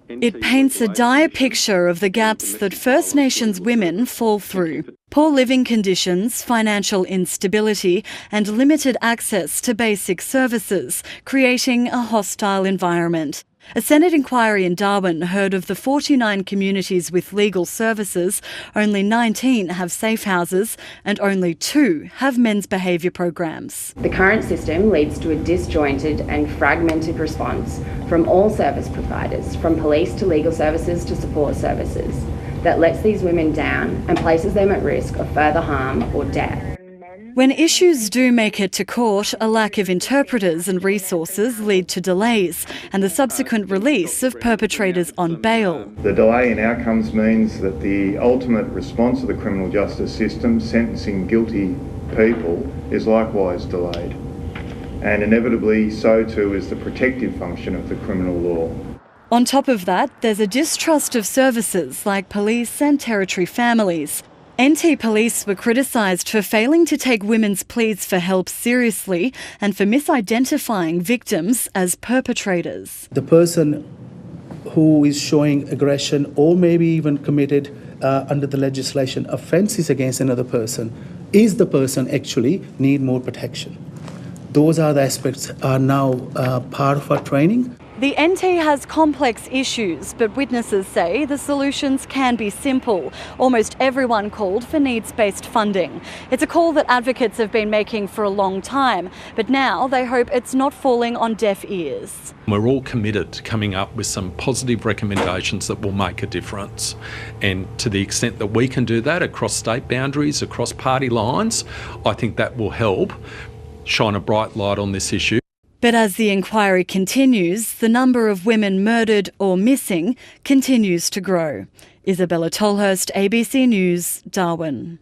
It paints a dire picture of the gaps that First Nations women fall through. Poor living conditions, financial instability and limited access to basic services, creating a hostile environment. A Senate inquiry in Darwin heard of the 49 communities with legal services, only 19 have safe houses and only 2 have men's behaviour programs. The current system leads to a disjointed and fragmented response from all service providers, from police to legal services to support services, that lets these women down and places them at risk of further harm or death. When issues do make it to court, a lack of interpreters and resources lead to delays and the subsequent release of perpetrators on bail. The delay in outcomes means that the ultimate response of the criminal justice system, sentencing guilty people, is likewise delayed. And inevitably, so too is the protective function of the criminal law. On top of that, there's a distrust of services like police and territory families. NT Police were criticised for failing to take women's pleas for help seriously and for misidentifying victims as perpetrators. The person who is showing aggression or maybe even committed under the legislation offences against another person is the person actually need more protection. Those are the aspects are now part of our training. The NT has complex issues, but witnesses say the solutions can be simple. Almost everyone called for needs-based funding. It's a call that advocates have been making for a long time, but now they hope it's not falling on deaf ears. We're all committed to coming up with some positive recommendations that will make a difference. And to the extent that we can do that across state boundaries, across party lines, I think that will help shine a bright light on this issue. But as the inquiry continues, the number of women murdered or missing continues to grow. Isabella Tolhurst, ABC News, Darwin.